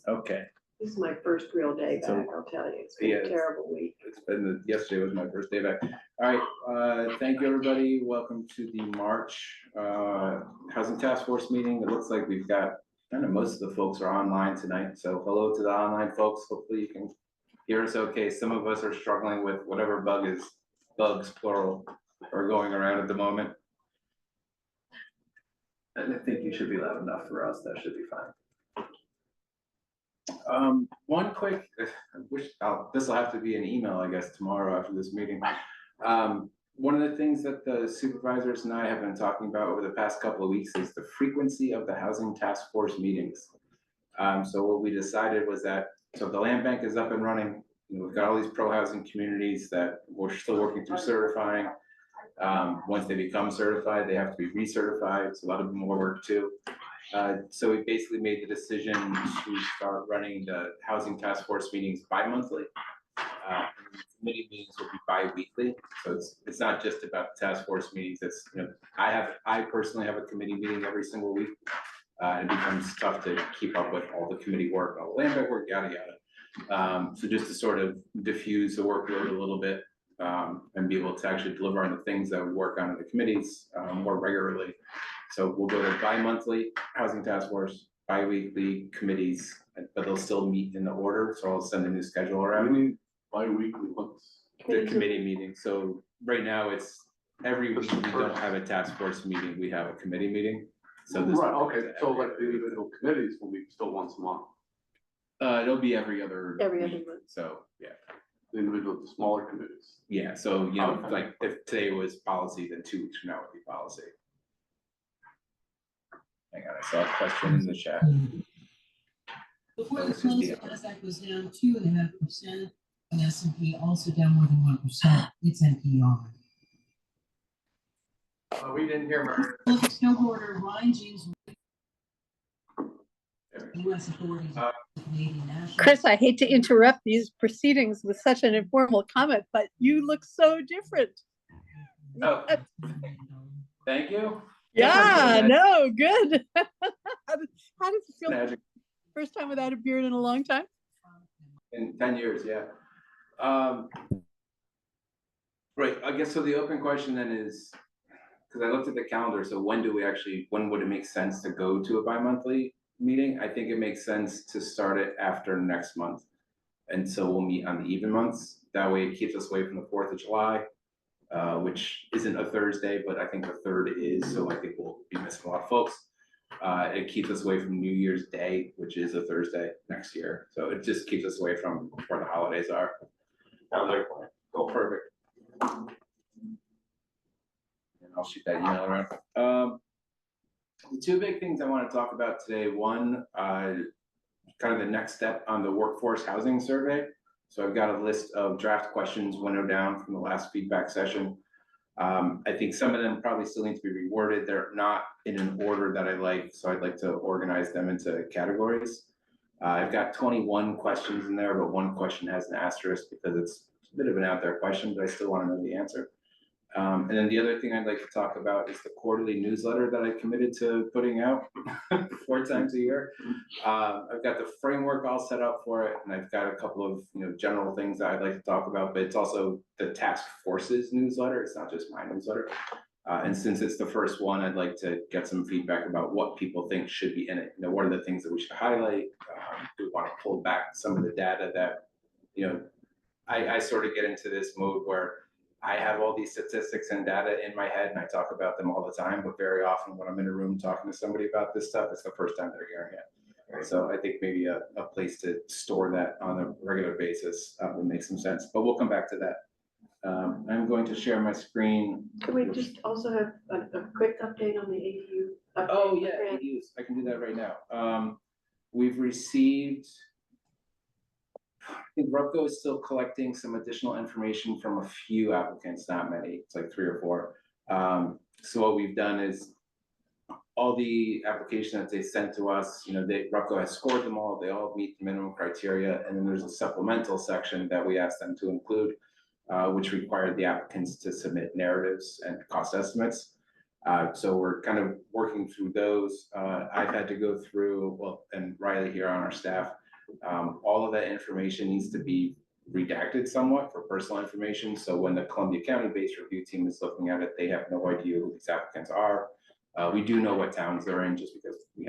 Okay. This is my first real day back, So, I'll tell you. It's been a terrible week. It's been yesterday was my first day back. All right, thank you, everybody. Welcome to the March Housing Task Force meeting. It looks like we've got kind of most of the folks are online tonight. So hello to the online folks. Hopefully you can hear us okay. Some of us are struggling with whatever bugs plural, are going around at the moment. And I think you should be loud enough for us. That should be fine. One quick, I wish this will have to be an email, I guess, tomorrow after this meeting. One of the things that the supervisors and I have been talking about over the past couple of weeks is the frequency of the housing task force meetings. So what we decided was that, so the land bank is up and running. You know, we've got all these pro-housing communities that we're still working through certifying. Once they become certified, they have to be recertified. It's a lot of more work too. So we basically made the decision to start running the housing task force meetings bi-monthly. Committee meetings will be bi-weekly. So it's not just about the task force meetings. It's, you know, I personally have a committee meeting every single week. It becomes tough to keep up with all the committee work, all the land bank work, yada yada. So just to sort of diffuse the workload a little bit, and be able to actually deliver on the things that we work on in the committees more regularly. So we'll go to bi-monthly housing task force, bi-weekly committees, but they'll still meet in the order. So I'll send a new schedule around. Bi-weekly ones. The committee meeting. So right now it's every week we don't have a task force meeting. We have a committee meeting. So this Right, okay, so like the individual committees will be still once a month. It'll be every other month. So yeah. The individual, the smaller committees. Yeah, so you know, Okay. like if today was policy, then 2 weeks from now would be policy. Hang on, I saw a question in the chat. Before the close, NASDAQ was down 2.5%, and S&P also down more than 1%. It's NPR. We didn't hear Murder. Snowboarder Ryan James. U.S. authorities. Canadian National. Chris, I hate to interrupt these proceedings with such an informal comment, but you look so different. Oh, thank you. Yeah, no, good. How does it feel? Magic. First time without a beard in a long time? In 10 years, yeah. Right, I guess so the open question then is, because I looked at the calendar, so when would it make sense to go to a bi-monthly meeting? I think it makes sense to start it after next month. And so we'll meet on the even months. That way it keeps us away from the 4th of July, which isn't a Thursday, but I think the 3rd is, so I think we'll be missing a lot of folks. It keeps us away from New Year's Day, which is a Thursday next year. So it just keeps us away from where the holidays are. Oh, perfect. And I'll shoot that email around. The 2 big things I want to talk about today. One, kind of the next step on the workforce housing survey. So I've got a list of draft questions winnowed down from the last feedback session. I think some of them probably still need to be reworded. They're not in an order that I like, so I'd like to organize them into categories. I've got 21 questions in there, but 1 question has an asterisk because it's a bit of an out there question, but I still want to know the answer. And then the other thing I'd like to talk about is the quarterly newsletter that I committed to putting out 4 times a year. I've got the framework all set up for it, and I've got a couple of general things that I'd like to talk about, but it's also the task force's newsletter. It's not just my newsletter. And since it's the first one, I'd like to get some feedback about what people think should be in it. What are the things that we should highlight? Do we want to pull back some of the data that, I sort of get into this mode where I have all these statistics and data in my head and I talk about them all the time, but very often when I'm in a room talking to somebody about this stuff, it's the first time they're hearing it. Right. So I think maybe a place to store that on a regular basis would make some sense, but we'll come back to that. I'm going to share my screen. Can we just also have a quick update on the ADU? Oh yeah, ADUs. I can do that right now. We've received, I think Rupco is still collecting some additional information from a few applicants, not many. It's like 3 or 4. So what we've done is all the applications that they sent to us, Rupco has scored them all. They all meet the minimum criteria. And then there's a supplemental section that we asked them to include, which required the applicants to submit narratives and cost estimates. So we're kind of working through those. I've had to go through, well, and Riley here on our staff, all of that information needs to be redacted somewhat for personal information. So when the Columbia County-based review team is looking at it, they have no idea who these applicants are. We do know what towns they're in just because we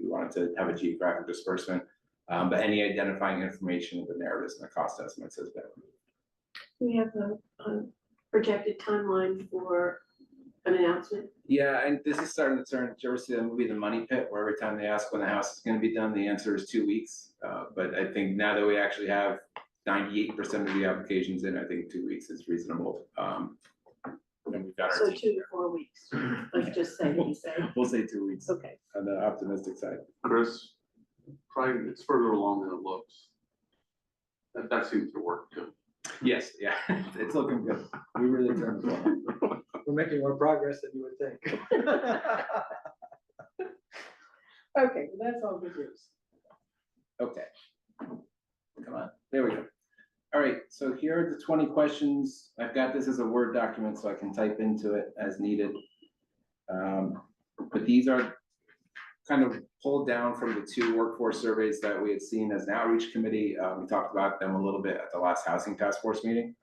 wanted to have a geographic disbursement. But any identifying information, the narratives and the cost estimates has been. We have a projected timeline for an announcement. Yeah, and this is starting to turn, did you ever see that movie, The Money Pit, where every time they ask when the house is gonna be done, the answer is 2 weeks. But I think now that we actually have 98% of the applications in, I think 2 weeks is reasonable. And we've got our So team 2 to 4 weeks, let's just say, We'll say 2 weeks okay. on the optimistic side. Chris, try, it's further along than it looks. That seems to work too. Yes, yeah, it's looking good. We really turned the corner. We're making more progress than you would think. Okay, well, that's all good news. Okay. Come on, there we go. All right, so here are the 20 questions. I've got this as a Word document so I can type into it as needed. But these are kind of pulled down from the 2 workforce surveys that we had seen as an outreach committee. We talked about them a little bit at the last housing task force meeting.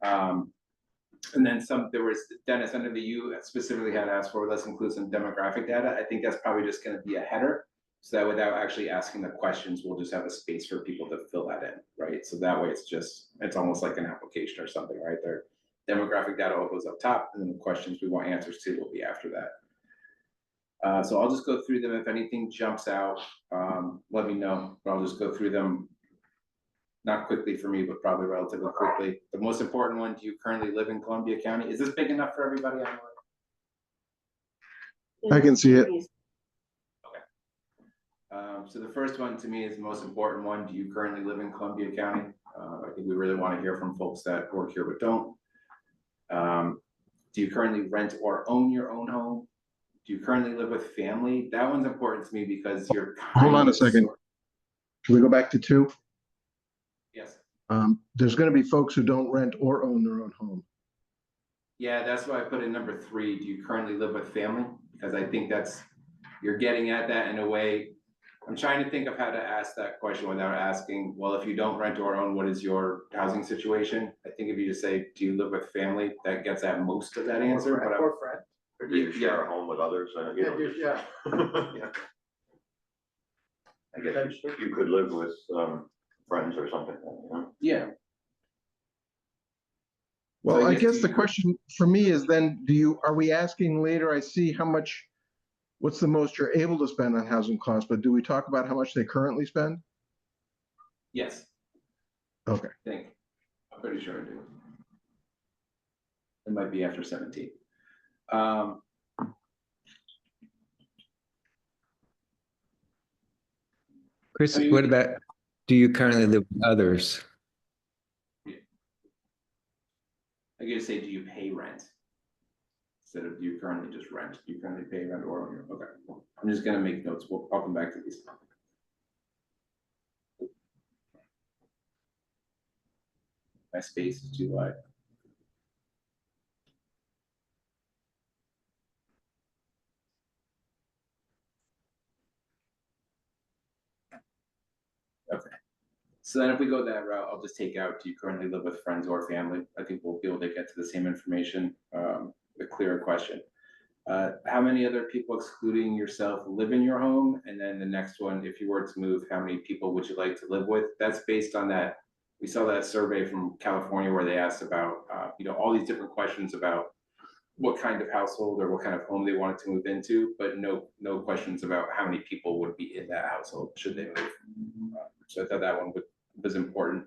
And then there was, Dennis, I know that you specifically had asked for, let's include some demographic data. I think that's probably just gonna be a header. So that without actually asking the questions, we'll just have a space for people to fill that in, right? So that way it's almost like an application or something, right? Their demographic data all goes up top, and then the questions we want answers to will be after that. So I'll just go through them. If anything jumps out, let me know, but I'll just go through them. Not quickly for me, but probably relatively quickly. The most important one, do you currently live in Columbia County? Is this big enough for everybody? I can see it. So the first one to me is the most important one. Do you currently live in Columbia County? I think we really want to hear from folks that work here but don't. Do you currently rent or own your own home? Do you currently live with family? That one's important to me because you're Hold on a second. Can we go back to 2? Yes. There's going to be folks who don't rent or own their own home. Yeah, that's why I put in number 3. Do you currently live with family? Because I think you're getting at that in a way. I'm trying to think of how to ask that question without asking, well, if you don't rent or own, what is your housing situation? I think if you just say, do you live with family, that gets at most of that answer. But Or friend. Or do you share a home with others? You know, Yeah. I guess you could live with friends or something, you know? Yeah. Well, So I guess guess the question for me is then, are we asking later, I see what's the most you're able to spend on housing costs, but do we talk about how much they currently spend? Yes. Okay. I think. I'm pretty sure I do. It might be after 17. Chris, I mean, what about, do you currently live with others? I could just say, do you pay rent? Instead of do you currently just rent? Do you currently pay rent or own your, okay. I'm just gonna make notes. I'll come back to these. My space is too wide. Okay. So then if we go that route, I'll just take out, do you currently live with friends or family? I think we'll be able to get to the same information, a clearer question. How many other people excluding yourself live in your home? And then the next one, if you were to move, how many people would you like to live with? That's based on that. We saw that survey from California where they asked about, all these different questions about what kind of household or what kind of home they wanted to move into, but no questions about how many people would be in that household should they move. So I thought that one was important.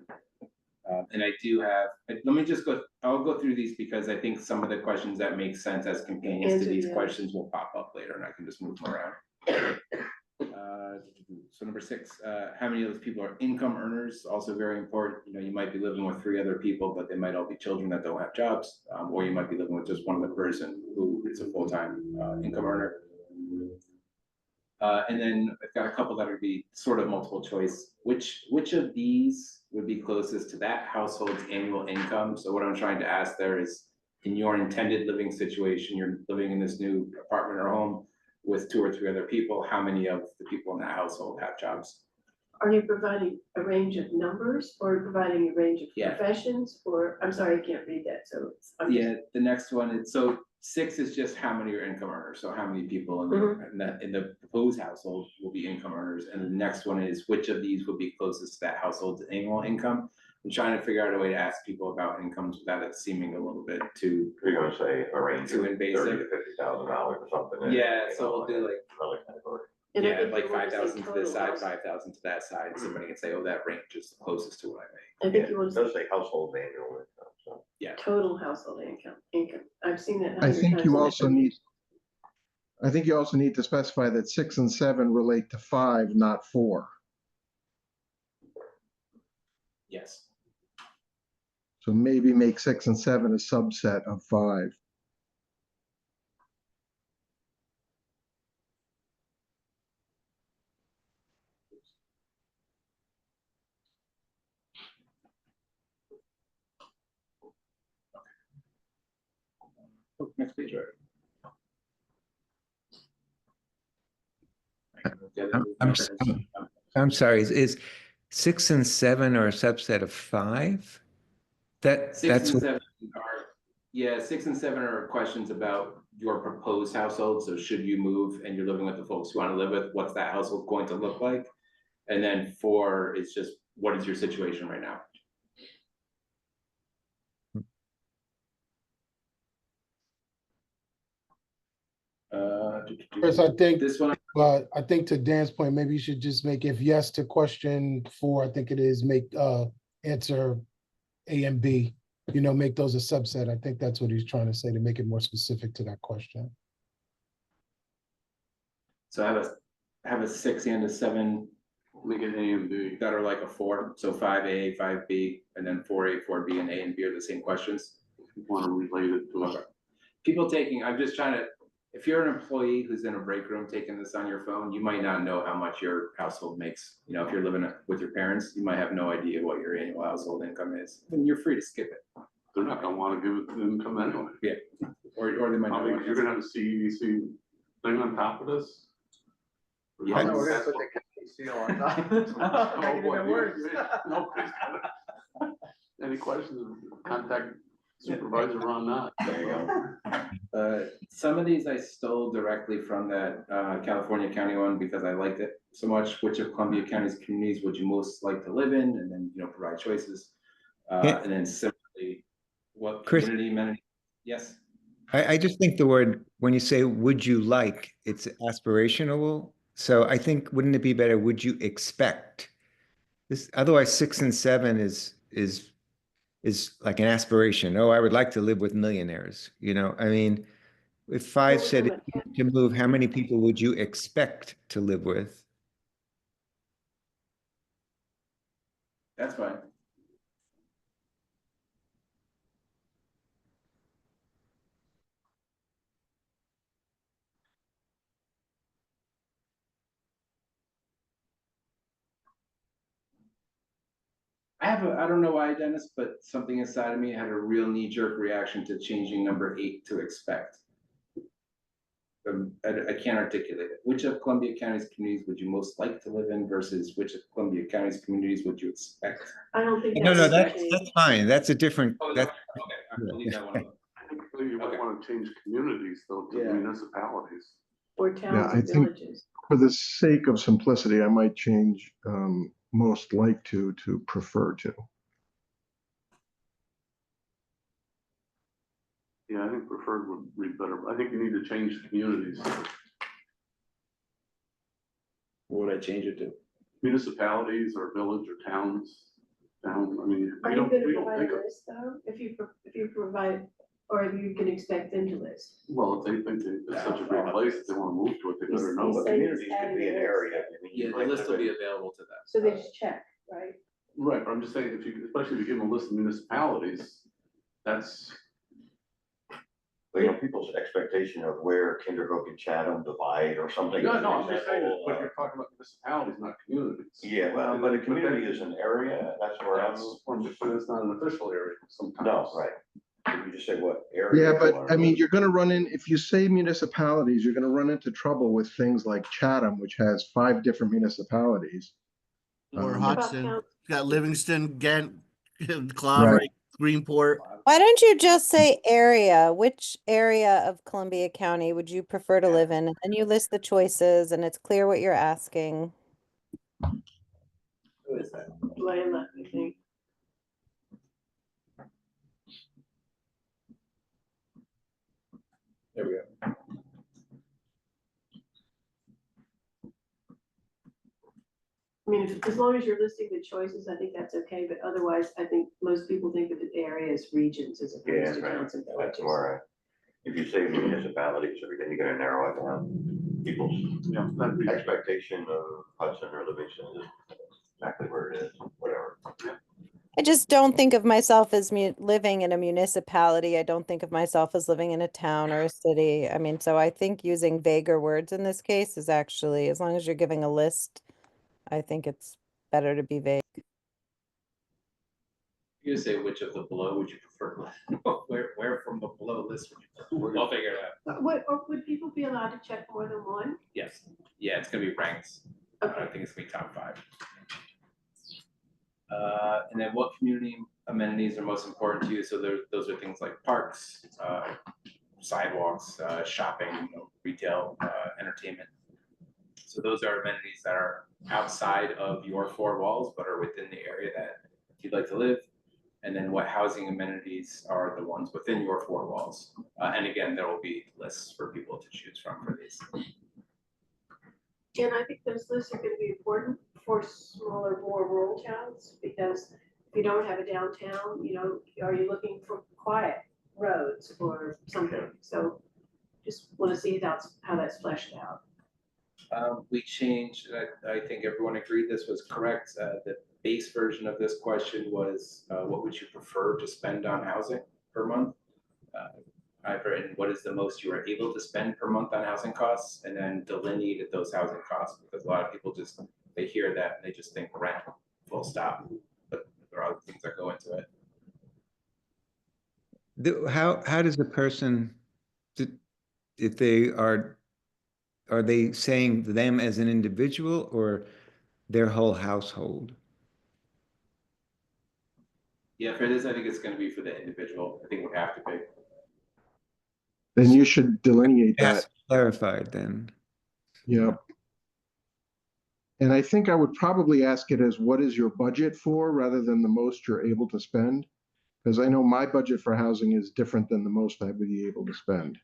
And I do have, let me just I'll go through these because I think some of the questions that make sense as companions to these questions will pop up later and I can just move them around. So number 6, how many of those people are income earners? Also very important. You might be living with 3 other people, but they might all be children that don't have jobs, or you might be living with just one other person who is a full-time income earner. And then I've got a couple that would be sort of multiple choice. Which of these would be closest to that household's annual income? So what I'm trying to ask there is, in your intended living situation, you're living in this new apartment or home with 2 or 3 other people, how many of the people in that household have jobs? Are you providing a range of numbers or providing a range of Yeah. professions? Or, I'm sorry, I can't read that, so I'm just. Yeah, the next one, it's, so 6 is just how many are income earners, so how many people in the proposed household will be income earners, and the next one is which of these would be closest to that household's annual income? I'm trying to figure out a way to ask people about incomes without it seeming a little bit too. You're gonna say a range of Too invasive. $30,000 to $50,000 or something. Yeah, you so know, we'll do like, another category. And I yeah, think like you want to say 5,000 to this total side, house- 5,000 to that side, and somebody can say, oh, that range is closest to what I make. I think you want It to does say say household annual income, so. total household income. I've seen that. I 100 think times you in also different- need, I think you also need to specify that 6 and 7 relate to 5, not 4. Yes. So maybe make 6 and 7 a subset of 5. Oh, next page, right? I'm sorry, is 6 and 7 are a subset of 5? Six That's and what, 7 are, yeah, 6 and 7 are questions about your proposed household, so should you move and you're living with the folks you want to live with, what's that household going to look like? And then 4 is just, what is your situation right now? Chris, I think, This one, I think to Dan's point, maybe you should just make, if yes to question 4, I think it is, make, answer A and B, make those a subset. I think that's what he's trying to say, to make it more specific to that question. so I have a 6 and a 7 Make it A and B. that are like a 4, so 5A, 5B, and then 4A, 4B, and A and B are the same questions. If you want to relate it to Okay. People taking, I'm just trying to, if you're an employee who's in a break room taking this on your phone, you might not know how much your household makes. You know, if you're living with your parents, you might have no idea what your annual household income is, and you're free to skip it. They're not gonna want to give it income anyway. Or they might I not mean, want you're to. gonna have a CEDC thing on top of this? Yeah. No, we're gonna put the county seal on top. Make it even worse. Nobody's gonna- Any questions, contact Supervisor Ron Knott. There you go. Some of these I stole directly from that California County one because I liked it so much. Which of Columbia County's communities would you most like to live in? And then, provide choices. Yeah. And then similarly, what Chris- community amenity? Yes. I just think the word, when you say, would you like, it's aspirational. So I think, wouldn't it be better, would you expect? This, otherwise 6 and 7 is like an aspiration. Oh, I would like to live with millionaires. I mean, if 5 said to move, how many people would you expect to live with? That's fine. I don't know why, Dennis, but something inside of me had a real knee-jerk reaction to changing number 8 to expect. I can't articulate it. Which of Columbia County's communities would you most like to live in versus which of Columbia County's communities would you expect? I don't think. No, that's that's fine. That's a different, Oh, that's, okay, I'll leave that one alone. I think you might want to change communities though to Yeah. municipalities. Or towns I and think- villages. For the sake of simplicity, I might change most like to prefer to. Yeah, I think preferred would read better, but I think you need to change communities. What would I change it to? Municipalities or village or towns, I mean. Are we you don't- gonna we don't provide think a of- list though? If you provide, or if you can expect them to list? Well, if they think it's such a great place, if they want to move to it, they better know. He's Well, saying communities he's could adding be an a list. area. I mean, you Yeah, the might list will live be in- available to them. So they just check, right? Right, but I'm just saying, especially if you give them a list of municipalities, that's, But, people's expectation of where Kinderhook, Chatham divide or something. no, as an I'm just saying, example, but you're talking about municipalities, not communities. Yeah, well, but a community is an area, that's where I'm. But it's not an official area sometimes. No, right. You just say what area? Yeah, you but wanna I mean, live. you're gonna run in, if you say municipalities, you're gonna run into trouble with things like Chatham, which has 5 different municipalities. Or Um, Hudson, count- got Livingston, Ghent, Clover, Right. Greenport. Why don't you just say area? Which area of Columbia County would you prefer to live in? And then you list the choices and it's clear what you're asking. Who is that? Layla, I think. There we go. I mean, as long as you're listing the choices, I think that's okay, but otherwise, I think most people think of the area as regions as Yeah, opposed to right. towns and That's villages. where, if you say municipalities, then you're gonna narrow it down. People's Yeah, that'd be, expectation of Hudson or Livingston is exactly where it is, whatever. I just don't think of myself as living in a municipality. I don't think of myself as living in a town or a city. I mean, so I think using vaguer words in this case is actually, as long as you're giving a list, I think it's better to be vague. You say which of the below would you prefer? Where from the below list would you prefer? I'll figure it out. Or would people be allowed to check more than one? Yes, yeah, it's gonna be ranked. Okay. I think it's gonna be top 5. And then what community amenities are most important to you? So those are things like parks, sidewalks, shopping, retail, entertainment. So those are amenities that are outside of your 4 walls, but are within the area that you'd like to live. And then what housing amenities are the ones within your 4 walls? And again, there will be lists for people to choose from for these. And I think those lists are gonna be important for smaller, more rural towns, because if you don't have a downtown, are you looking for quiet roads or something? So just wanna see how that's fleshed out. We changed, I think everyone agreed this was correct. The base version of this question was, what would you prefer to spend on housing per month? I've written, what is the most you are able to spend per month on housing costs? And then delineated those housing costs, because a lot of people they hear that and they just think rent, full stop. But there are other things that go into it. How does a person, if they are they saying them as an individual or their whole household? Yeah, for this, I think it's gonna be for the individual. I think it would have to be. Then you should delineate It has that. to be clarified then. Yeah. And I think I would probably ask it as what is your budget for rather than the most you're able to spend? Because I know my budget for housing is different than the most I would be able to spend.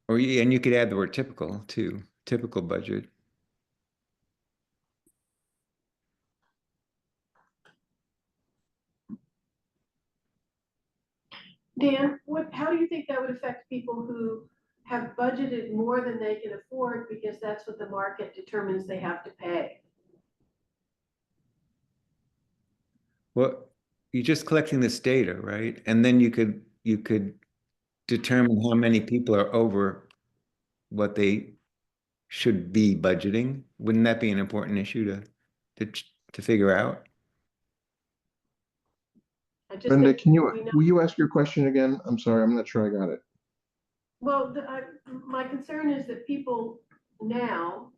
And you could add the word typical too, typical budget. Dan, how do you think that would affect people who have budgeted more than they can afford because that's what the market determines they have to pay? Well, you're just collecting this data, right? And then you could determine how many people are over what they should be budgeting. Wouldn't that be an important issue to figure out? I just Brenda, think we know- will you ask your question again? I'm sorry, I'm not sure I got it. Well, my concern is that people now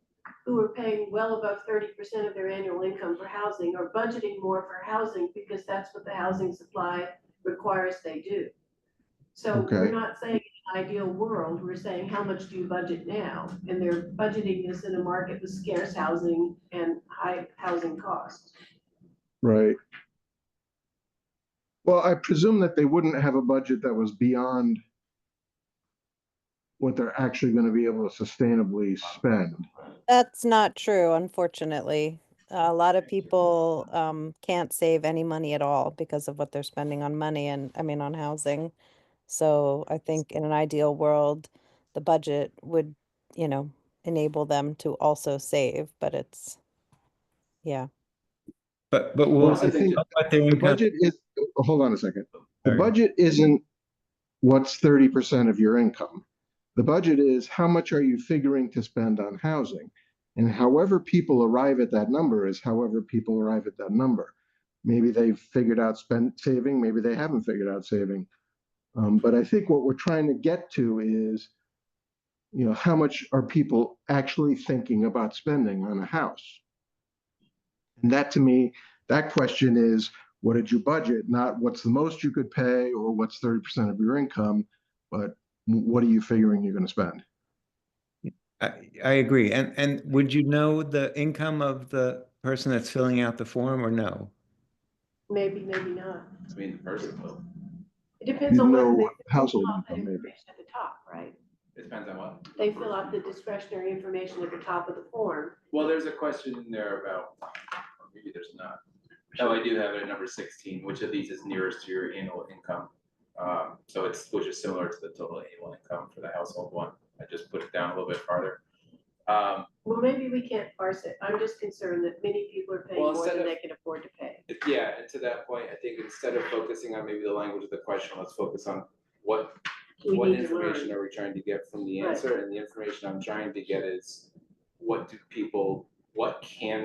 who are paying well above 30% of their annual income for housing are budgeting more for housing because that's what the housing supply requires they do. So Okay. we're not saying in an ideal world, we're saying how much do you budget now? And they're budgeting this in a market with scarce housing and high housing costs. Right. Well, I presume that they wouldn't have a budget that was beyond what they're actually going to be able to sustainably spend. That's not true, unfortunately. A lot of people can't save any money at all because of what they're spending on money and on housing. So I think in an ideal world, the budget would, enable them to also save, but yeah. But Well, we'll I think talk about their the income. budget is, hold on a second. The Sorry. budget isn't what's 30% of your income. The budget is how much are you figuring to spend on housing? And however people arrive at that number is however people arrive at that number. Maybe they've figured out saving, maybe they haven't figured out saving. But I think what we're trying to get to is, you know, how much are people actually thinking about spending on a house? And that, to me, that question is, what did you budget? Not what's the most you could pay or what's 30% of your income, but what are you figuring you're going to spend? I agree. And would you know the income of the person that's filling out the form or no? Maybe not. I mean, the person will. It depends You on know whether they what household fill out that income maybe. information at the top, right? It depends on what. They fill out the discretionary information at the top of the form. Well, there's a question in there about, or maybe there's not. Oh, I do have it at number 16. Which of these is nearest to your annual income? So which is similar to the total annual income for the household one. I just put it down a little bit farther. Well, maybe we can't parse it. I'm just concerned that many people are paying Well, more instead than of- they can afford to pay. Yeah, and to that point, I think instead of focusing on maybe the language of the question, let's focus on what We need to information learn. are we trying to get from the Right. answer? And the information I'm trying to get is what can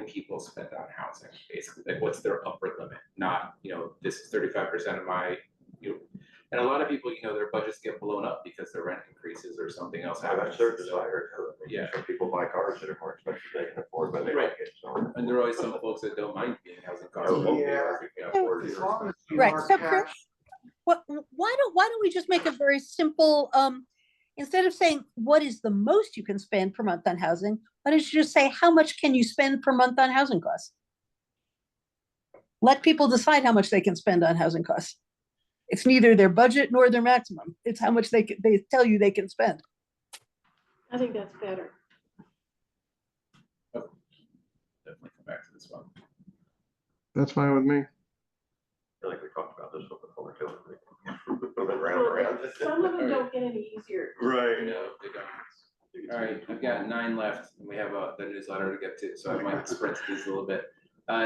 people spend on housing, basically? Like, what's their upper limit? Not, you know, this is 35% of my, you know, and a lot of people, you know, their budgets get blown up because their rent increases or something else happens. That's their desire. Yeah. Some people buy cars that are more expensive than they can afford, but they Right. like it, so. And there are always some folks that don't mind being housing costs. Oh, yeah. They can afford it. As long as you Right, are so cash. why don't we just make a very simple, instead of saying what is the most you can spend per month on housing, why don't you just say how much can you spend per month on housing costs? Let people decide how much they can spend on housing costs. It's neither their budget nor their maximum. It's how much they tell you they can spend. I think that's better. Definitely come back to this one. That's fine with me. I feel like we talked about this one before too. Around. Some of them don't get any easier. Right. No, they don't. All right, I've got 9 left, and we have the newsletter to get to, so I might sprint these a little bit.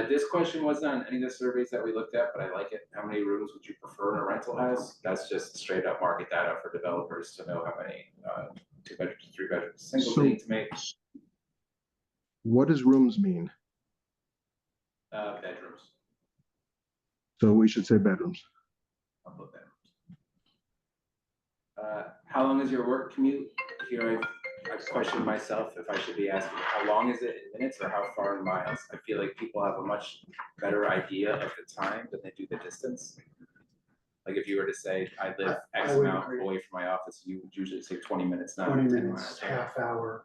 This question wasn't on any of the surveys that we looked at, but I like it. How many rooms would you prefer in a rental house? That's just straight up market data for developers to know how many 2 bedrooms, 3 bedrooms, singles they need to make. What does rooms mean? Bedrooms. So we should say bedrooms. I'll put bedrooms. How long is your work commute? Here I question myself if I should be asking how long is it in minutes or how far in miles? I feel like people have a much better idea of the time than they do the distance. Like if you were to say, I live X I would amount agree. away from my office, you would usually say 20 minutes, not 20 10 minutes, miles. half hour.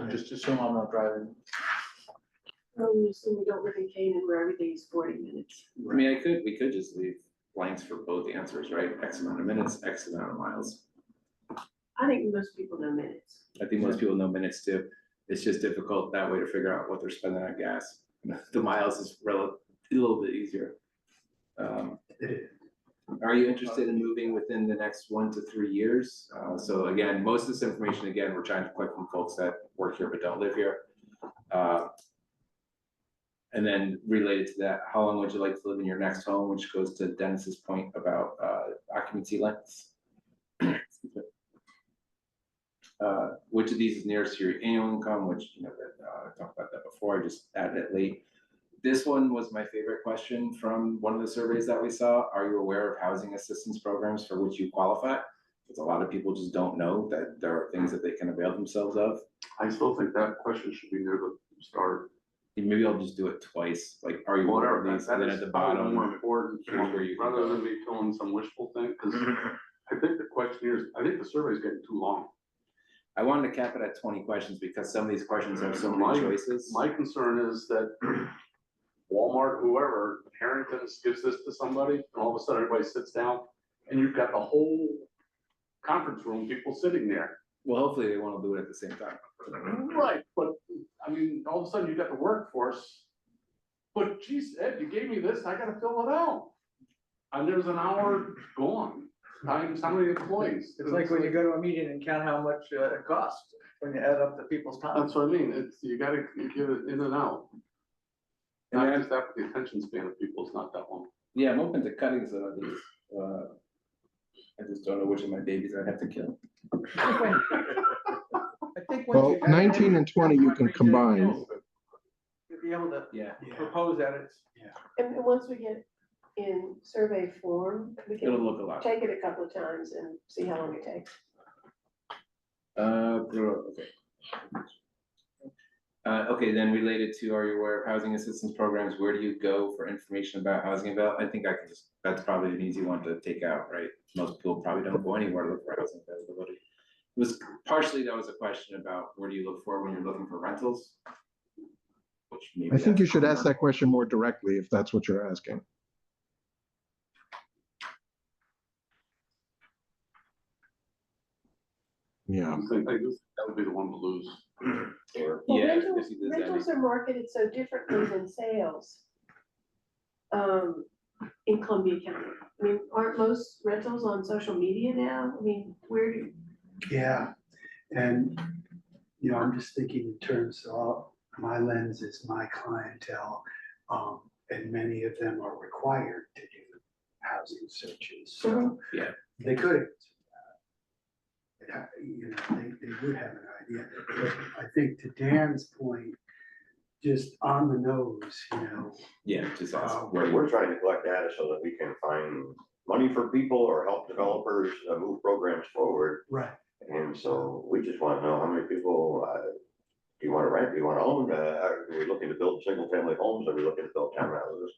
Just assume I'm not driving. We assume we don't live in Canaan where everything is 40 minutes. I mean, we could just leave blanks for both answers, right? X amount of minutes, X amount of miles. I think most people know minutes. I think most people know minutes too. It's just difficult that way to figure out what they're spending on gas. The miles is a little bit easier. Are you interested in moving within the next 1 to 3 years? So again, most of this information, again, we're trying to collect from folks that work here but don't live here. And then related to that, how long would you like to live in your next home, which goes to Dennis's point about occupancy lengths. Which of these is nearest to your annual income, which, you know, I talked about that before, I just added it late. This one was my favorite question from one of the surveys that we saw. Are you aware of housing assistance programs for which you qualify? Because a lot of people just don't know that there are things that they can avail themselves of. I still think that question should be near the start. Maybe I'll just do it twice, like, are you aware Whatever, of these? that And then is at the probably bottom, more important, here's where you can rather go. than me filling some wishful thing, because I think the questionnaires, I think the survey's getting too long. I wanted to cap it at 20 questions because some of these questions have so many choices. My concern is that Walmart, whoever, Harrington's gives this to somebody, and all of a sudden everybody sits down, and you've got the whole conference room, people sitting there. Well, hopefully they want to do it at the same time. Right, but, I mean, all of a sudden you got the workforce, but geez, Ed, you gave me this, I gotta fill it out. And there's an hour gone, times how many employees? It's like when you go to a meeting and count how much it costs, when you add up the people's time. That's what I mean, it's, you gotta get it in and out. And Not then, just that, but the attention span of people is not that long. yeah, I'm open to cutting some of these. I just don't know which of my babies I'd have to kill. I think once Well, you have 19 and 20 you can combine. You'll be able to Yeah. propose edits. And once we get in survey form, we It'll can look a lot. take it a couple of times and see how long it takes. Okay. Okay, then related to, are you aware of housing assistance programs? Where do you go for information about housing availability? I think I can just, that's probably an easy one to take out, right? Most people probably don't go anywhere to look for housing availability. It was partially, that was a question about where do you look for when you're looking for rentals? Which maybe I think that's you should ask common. that question more directly if that's what you're asking. Yeah. I think that would be the one to lose. Well, Yeah, rentals, if you do rentals that. are marketed so differently than sales. In Columbia County. I mean, aren't most rentals on social media now? I mean, where do, Yeah, and, you know, I'm just thinking in terms of, my lens is my clientele, and many of them are required to do housing searches, so Yeah. they could. You know, they would have an idea, but I think to Dan's point, just on the nose, you know. Yeah, just ask. We're trying to collect data so that we can find money for people or help developers move programs forward. Right. And so we just want to know how many people, do you want to rent, do you want to own? Are we looking to build single family homes? Are we looking to build townhouses?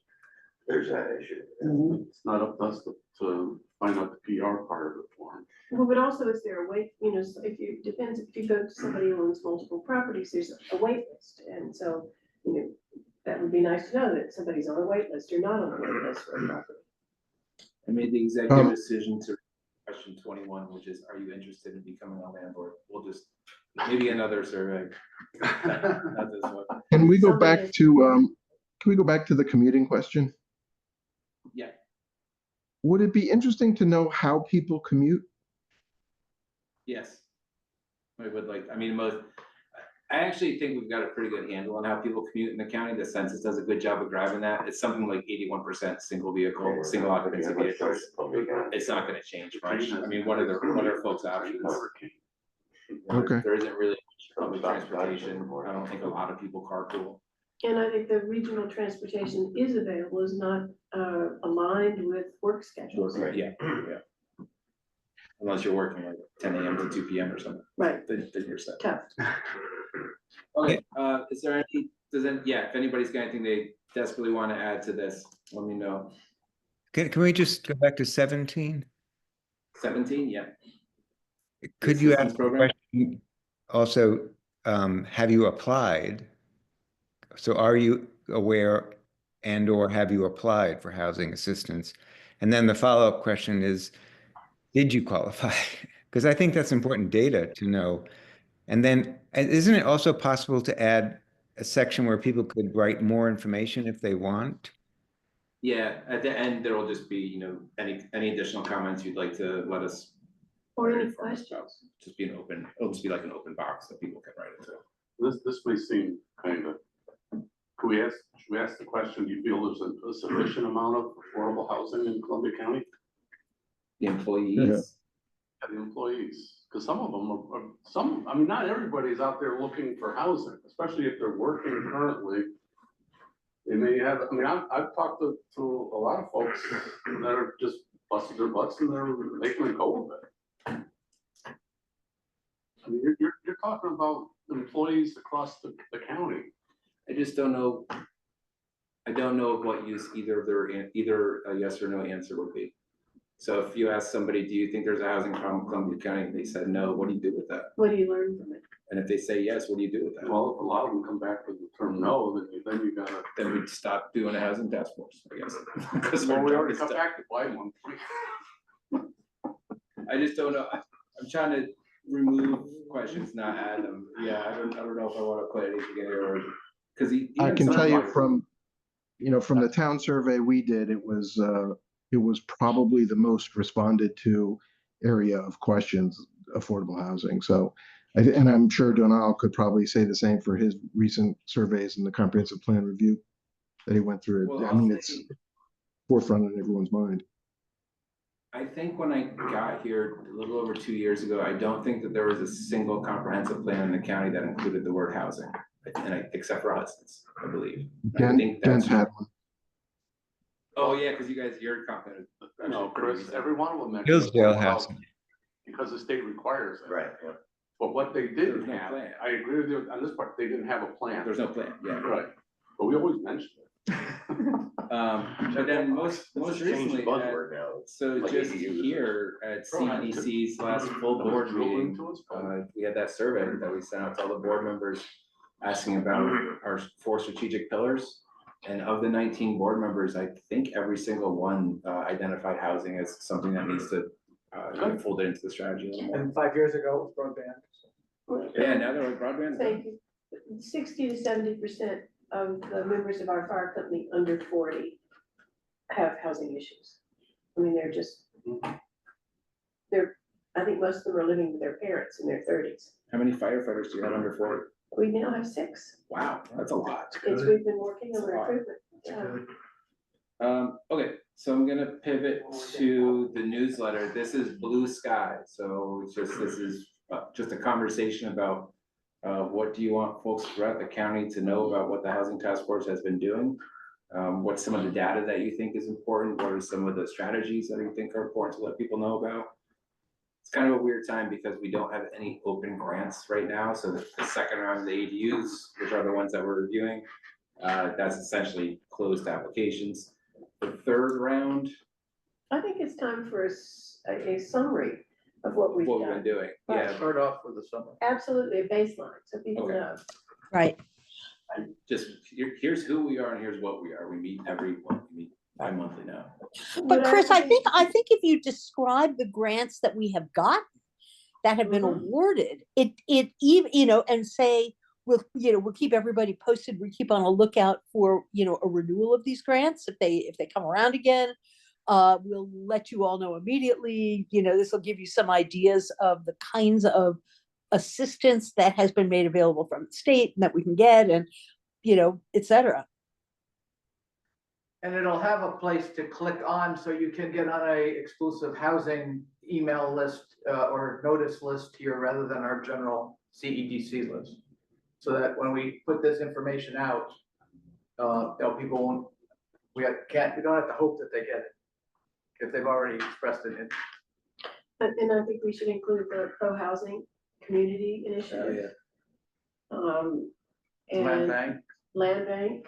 There's that issue. It's not up to us to find out the PR part of it for them. well, but also is there a wait, you know, so if you, depends, if you go to somebody who owns multiple properties, there's a wait list. And so, you know, that would be nice to know that somebody's on a wait list or not on a wait list for a property. I made the executive decision to question 21, which is, are you interested in becoming a landlord? We'll just, maybe another survey. Not this one. Can we go Somebody- back to, can we go back to the commuting question? Yeah. Would it be interesting to know how people commute? Yes. I would like, I mean, I actually think we've got a pretty good handle on how people commute in the county. The census does a good job of grabbing that. It's something like 81% single vehicle, single occupancy vehicles. It's not gonna change much. I mean, what are folks' options? Okay. There isn't really public transportation. I don't think a lot of people carpool. And I think the regional transportation is available, is not aligned with work schedules. Right, yeah. Unless you're working like 10 AM to 2 PM or something. Right, Then you're set. tough. Okay, is there any, if anybody's got anything they desperately want to add to this, let me know. Can we just go back to 17? 17, yeah. Could you Assistance ask the program? question also, have you applied? So are you aware and or have you applied for housing assistance? And then the follow-up question is, did you qualify? Because I think that's important data to know. And then isn't it also possible to add a section where people could write more information if they want? Yeah, at the end, there'll just be, you know, any additional comments you'd like to let us. Or any inform us about. Just be an open, it'll just be like an open box that people can write into. This may seem kind of, should we ask the question, do you feel there's a sufficient amount of affordable housing in Columbia County? The employees. Yeah, the employees, because some of them I mean, not everybody's out there looking for housing, especially if they're working currently. They may have, I mean, I've talked to a lot of folks that are just busting their butts and they can go with it. I mean, you're talking about employees across the county. I just don't know. I don't know what use either a yes or no answer would be. So if you ask somebody, do you think there's a housing problem in Columbia County? And they said no, what do you do with that? What do you learn from it? And if they say yes, what do you do with that? Well, if a lot of them come back with the term no, then you gotta. Then we'd stop doing a housing task force, I guess. Because Well, we we're already done come with back to buy one. I just don't know. I'm trying to remove questions, not add them. Yeah, I don't know if I want to put anything in there, because I can tell you from, you know, from the town survey we did, it was probably the most responded to area of questions, affordable housing. So, and I'm sure Donal could probably say the same for his recent surveys in the comprehensive plan review. that he went through. Well, I mean, I'll it's say- forefront in everyone's mind. I think when I got here a little over 2 years ago, I don't think that there was a single comprehensive plan in the county that included the word housing. Except for Hudson's, I believe. I think Dent that's. had one. Oh, yeah, because you guys, you're confident. No, Chris, every one of them. mentioned Hillsdale affordable has housing, because the state requires it. Right, yeah. But what they There's didn't no have, plan. I agree with you on this part, they didn't have a plan. There's no plan, yeah. Right, but we always mention it. But then most Changed recently, buzzword now. so Like just ADUs. here at Right. CEDC's last full Don't board drill meeting, into its plan. we had that survey that we sent out to all the board members asking about our 4 strategic pillars. And of the 19 board members, I think every single one identified housing as something that needs to get folded into the strategy a little more. And 5 years ago, it was broadband. Yeah, now they're like broadband. Thank you. 60 to 70% of the members of our fire company under 40 have housing issues. I mean, they're just, I think most of them are living with their parents in their 30s. How many firefighters do you have under 40? We now have 6. Wow, that's a lot. We've been working on That's a lot. recruitment. Yeah. Okay, so I'm gonna pivot to the newsletter. This is Blue Sky, so it's just, this is just a conversation about what do you want folks throughout the county to know about what the Housing Task Force has been doing? What's some of the data that you think is important? What are some of the strategies that you think are important to let people know about? It's kind of a weird time because we don't have any open grants right now, so the second round of the ADUs, which are the ones that we're reviewing, that's essentially closed applications. The third round, I think it's time for a summary of what we've what we've been done. doing, yeah, Start off with the summer. Absolutely, a baseline, so people Okay. know. Right. just here's who we are and here's what we are. We meet every month, we meet bi-monthly now. But Would Chris, I think- think if you describe the grants that we have gotten, that have been awarded, it even, and say, we'll keep everybody posted, we keep on a lookout for, a renewal of these grants, if they come around again. We'll let you all know immediately, this will give you some ideas of the kinds of assistance that has been made available from the state and that we can get, and, et cetera. And it'll have a place to click on, so you can get on a exclusive housing email list or notice list here rather than our general CEDC list. So that when we put this information out, people won't, we don't have to hope that they get it if they've already expressed it. And I think we should include the pro-housing community initiative. Land And bank, land bank.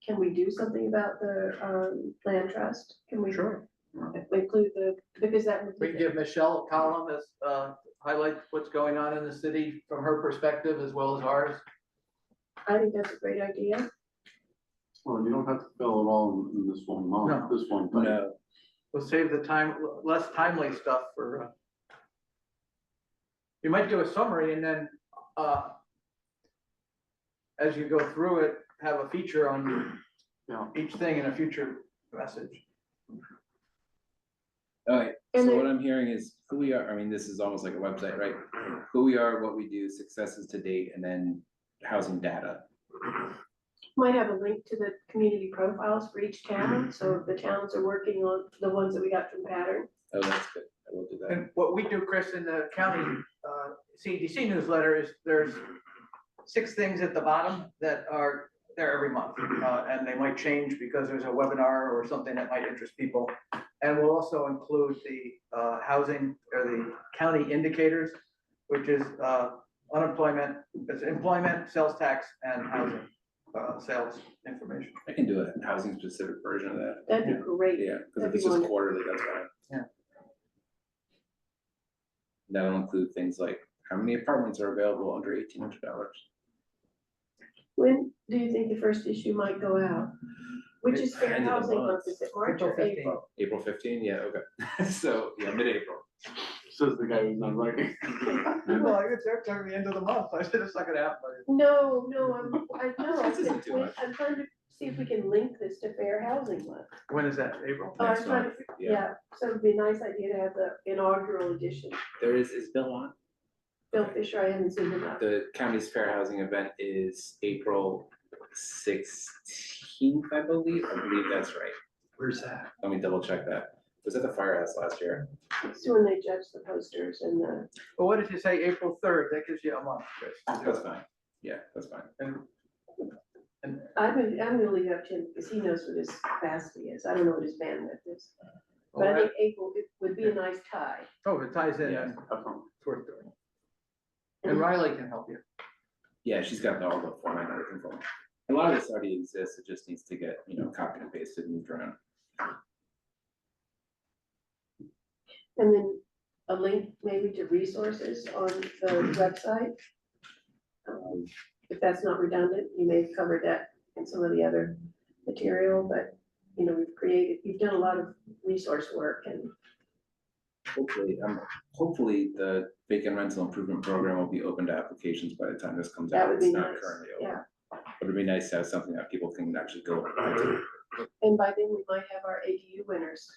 Can we do something about the land trust? Can we? Sure. Include because that would. we can give Michelle a column as highlight what's going on in the city from her perspective as well as ours. I think that's a great idea. Well, you don't have to fill it all in this one month, this one thing. No, We'll save the time, less timely stuff for. You might do a summary and then, as you go through it, have a feature on, each thing in a future message. alright, And so then- what I'm hearing is who we are, I mean, this is almost like a website, right? Who we are, what we do, successes to date, and then housing data. Might have a link to the community profiles for each town, so if the towns are working on the ones that we got from Pattern. Oh, that's good, I will do that. And what we do, Chris, in the county CEDC newsletter is there's 6 things at the bottom that are there every month. And they might change because there's a webinar or something that might interest people. And we'll also include the housing or the county indicators, which is unemployment, it's employment, sales tax, and housing sales information. I can do a housing specific version of that. That'd be great. Yeah, because if That'd be it's just wonderful. quarterly, that's fine. Yeah. That'll include things like how many apartments are available under $1,800? When do you think the first issue might go out? Which is fair End of the housing month. month, is it March or April 15th. April? April 15, yeah, okay. So, yeah, mid-April. Says the guy who's not writing. Well, it's their turn, the end of the month. I said it's not gonna happen. No, I This isn't too much. I'm trying to see if we can link this to fair housing month. When is that, April? Oh, I'm Next trying month, to, yeah. yeah, so it'd be a nice idea to have the inaugural edition. There is Bill on? Bill Fisher, I haven't seen him up. The county's fair housing event is April 16th, I believe that's right. Where's that? Let me double check that. Was at the firehouse last year. It's when they judge the posters and the, But what did you say, April 3rd? That gives you a month, Chris. That's fine. Yeah, that's fine. I'm gonna leave it up to him because he knows what his capacity is. I don't know what his bandwidth is. But I think April, it would be a nice tie. Oh, it ties in, Yeah. it's worth doing. And Riley can help you. Yeah, she's got all the format and everything for me. A lot of this already exists. It just needs to get, copied and pasted and moved around. And then a link maybe to resources on the website. If that's not redundant, you may have covered that in some of the other material, but, you've done a lot of resource work and Hopefully the vacant rental improvement program will be open to applications by the time this comes that out. would It's be not nice. currently open. Yeah, But it'd be nice to have something that people can actually go apply to. and by then we might have our ADU winners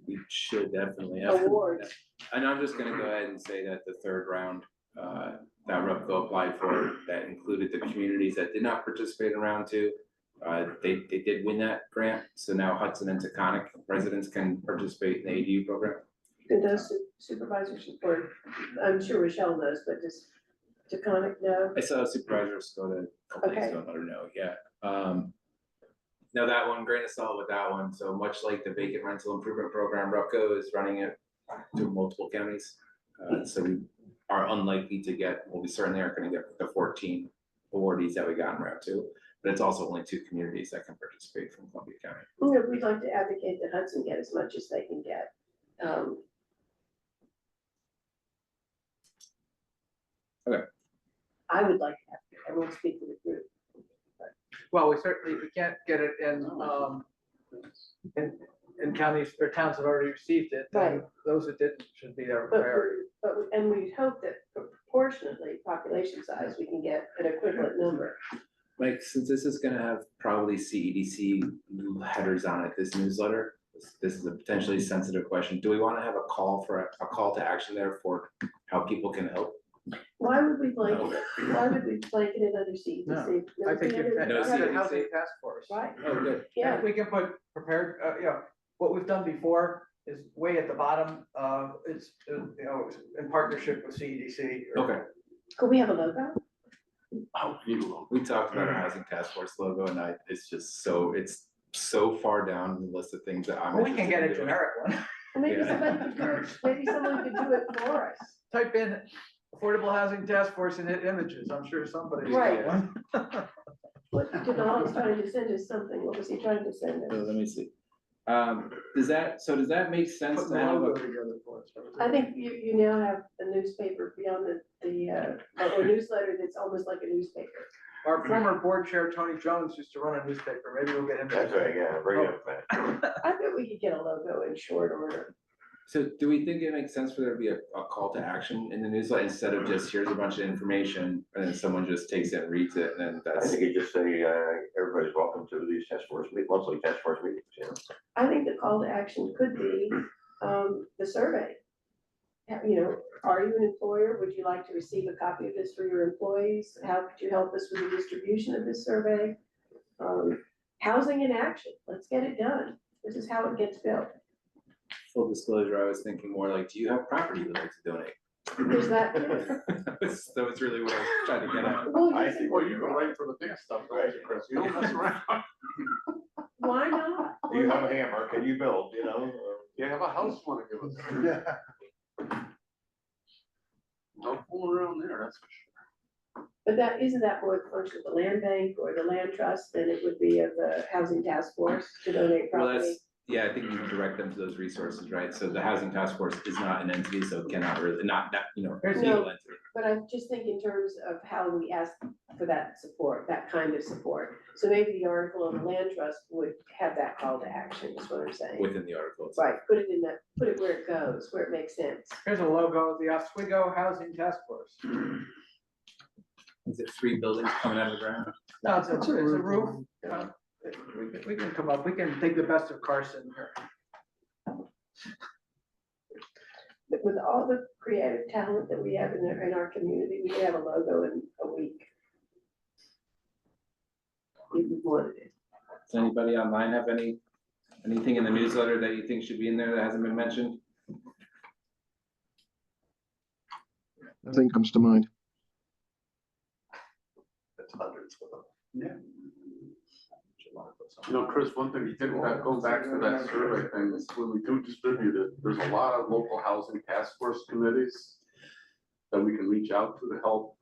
We should definitely have. awards. And I'm just gonna go ahead and say that the third round, that RUPCO applied for, that included the communities that did not participate in round two. They did win that grant, so now Hudson and Taconic residents can participate in the ADU program. And those supervisors report, I'm sure Rochelle knows, but does Taconic know? I saw a supervisor go to a couple days Okay. ago, let her know, yeah. Now that one, grain of salt with that one, so much like the vacant rental improvement program, RUPCO is running it through multiple counties. So we are unlikely to get, well, we certainly aren't gonna get the 14 awardees that we got in round two, but it's also only 2 communities that can participate from Columbia County. We'd like to advocate that Hudson get as much as they can get. Okay. I would like to have, I won't speak for the group. Well, we certainly, if we can't get it in counties or towns that already received it, then Right. those that didn't should be our But, priority. and we hope that proportionately, population size, we can get an equivalent number. Mike, since this is gonna have probably CEDC headers on it, this newsletter, this is a potentially sensitive question. Do we wanna have a call to action there for how people can help? Why would we blanket it? Why would we blanket it under CEDC? I think Nobody you under- No, have a CEDC. housing task force. Right, Oh, good. yeah. If we can put prepared, what we've done before is way at the bottom, it's, it's in partnership with CEDC. Okay. Could we have a logo? We talked about our housing task force logo and it's so far down the list of things that I'm. Well, we can get a interested in doing. generic one. Well, maybe Yeah. somebody could do it, maybe someone could do it for us. Type in Affordable Housing Task Force and hit images. I'm sure somebody. Right. one. What, Denal was trying to send us something, what was he trying to send So us? let me see. Does that make sense Put to the have logo a, together for us. I think you now have a newspaper beyond or newsletter that's almost like a newspaper. Our former board chair, Tony Jones, used to run a newspaper. Maybe we'll get him. That's right, yeah, bring it back. I bet we could get a logo in short order. so do we think it makes sense for there to be a call to action in the newsletter instead of just here's a bunch of information and then someone just takes it and reads it and then I that's. think you just say, everybody's welcome to these monthly task force meetings, I think the call to action could be, the survey. Are you an employer? Would you like to receive a copy of this for your employees? How could you help us with the distribution of this survey? Housing in action, let's get it done. This is how it gets built. Full disclosure, I was thinking more like, do you have property you'd like to donate? There's that too. That was really what I was trying to get at. Well, I yes, think, well, you go right for the big stuff, right, Chris? You don't mess around. why not? Do you have a hammer? Can you build, You have a house you wanna give us. Yeah. No fooling around there, that's for sure. But isn't that more the function of the land bank or the land trust than it would be of the housing task force to donate Well, property? yeah, I think you can direct them to those resources, right? So the housing task force is not an entity, so it cannot really, not that, legal entity. But I just think in terms of how we ask for that support, that kind of support. So maybe the article on the land trust would have that call to action, is what I'm saying. Within the article itself. Right, put it where it goes, where it makes sense. Here's a logo of the Oswego Housing Task Force. Is it 3 buildings coming out of the ground? No, it's a roof. We can come up, we can take the best of Carson here. But with all the creative talent that we have in our community, we could have a logo in a week. if we wanted it. Does anybody online have anything in the newsletter that you think should be in there that hasn't been mentioned? Nothing comes to mind. That's hundreds of them. Yeah. You know, Chris, one thing, going back to that survey thing, is when we do distribute it, there's a lot of local housing task force committees that we can reach out to help.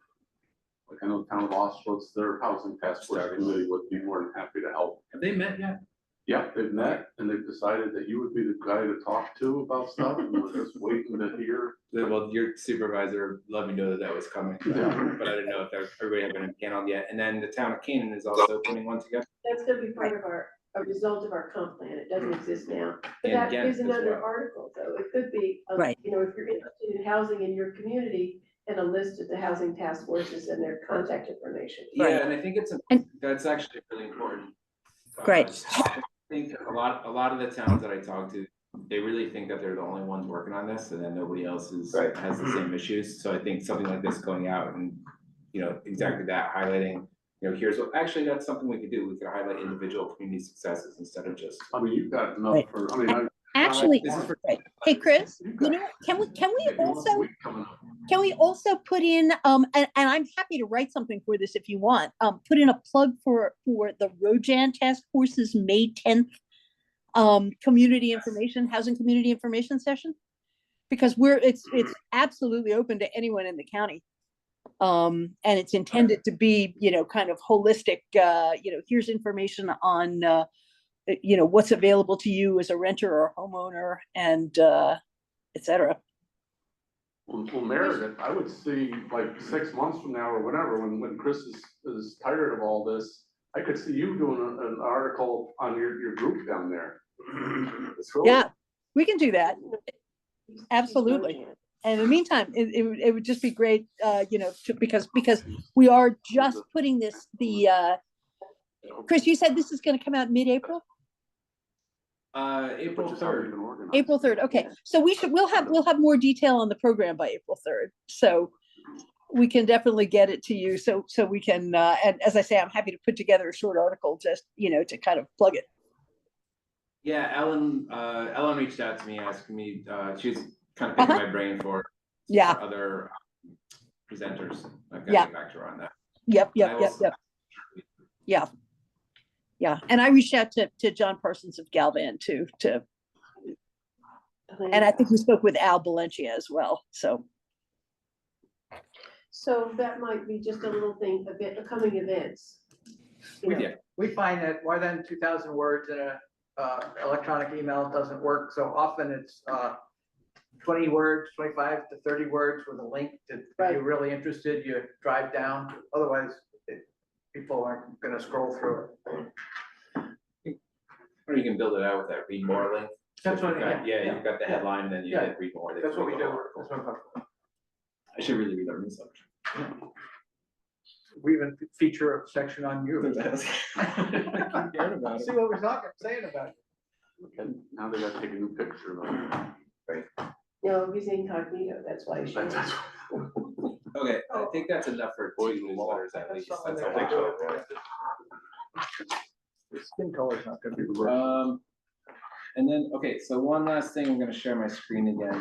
Like I know the town of Oswald's, their housing task force committee would be more than happy to help. Have they met yet? Yeah, they've met and they've decided that you would be the guy to talk to about stuff, and we're just waiting to hear. Well, your supervisor let me know that that was coming, Yeah. but I didn't know if everybody had been paneled yet. And then the town of Canaan is also putting one together. That's gonna be part of a result of our comp plan. It doesn't exist now. But And that Ghent is as another well. article, though. It could be, Right. you know, if you're interested in housing in your community, and a list of the housing task forces and their contact information. Yeah, and I think that's actually really important. Great. I think a lot of the towns that I talk to, they really think that they're the only ones working on this, and then nobody else Right. has the same issues. So I think something like this going out and, you know, exactly that, highlighting, you know, here's what, actually, that's something we could do. We could highlight individual community successes instead of just. I mean, you've got enough Right. for, I mean. Actually, This is for. right. Hey, Chris, you know, can we also put in, and I'm happy to write something for this if you want, put in a plug for the Rojan Task Force's May 10th housing community information session? Because it's absolutely open to anyone in the county. And it's intended to be, you know, kind of holistic, you know, here's information on, you know, what's available to you as a renter or homeowner, and et cetera. Well, Meredith, I would see like 6 months from now or whatever, when Chris is tired of all this, I could see you doing an article on your group down there. Yeah, we can do that. Absolutely. And in the meantime, it would just be great, you know, because we are just putting this, Chris, you said this is gonna come out mid-April? April 3rd. April 3rd, okay. So we'll have more detail on the program by April 3rd. So we can definitely get it to you. So we can, and as I say, I'm happy to put together a short article just, you know, to kind of plug it. Yeah, Ellen reached out to me, asking me, she's kind of picking my brain for other presenters. I've got to get back to her on that. Yep. Yeah, and I reached out to John Parsons of Galvan too, and I think we spoke with Al Valencia as well, so. So that might be just a little thing, coming events. We find that more than 2,000 words in a electronic email doesn't work. So often it's 20 words, 25 to 30 words with a link to, if you're really interested, you drive down. Otherwise, people aren't gonna scroll through it. Or you can build it out with that read more link. That's what, you've got the headline, then you hit read more. That's what we do. That's what I'm talking about. I should really read our newsletter. We even feature a section on you. I keep hearing about it. See what we're saying about it. And now they gotta take a new picture of it. No, he's incognito, that's why. That's- Okay, I think that's enough for 2 newsletters at least. That's a lot. Skin color's not gonna be the worst. And then, okay, so one last thing, I'm gonna share my screen again.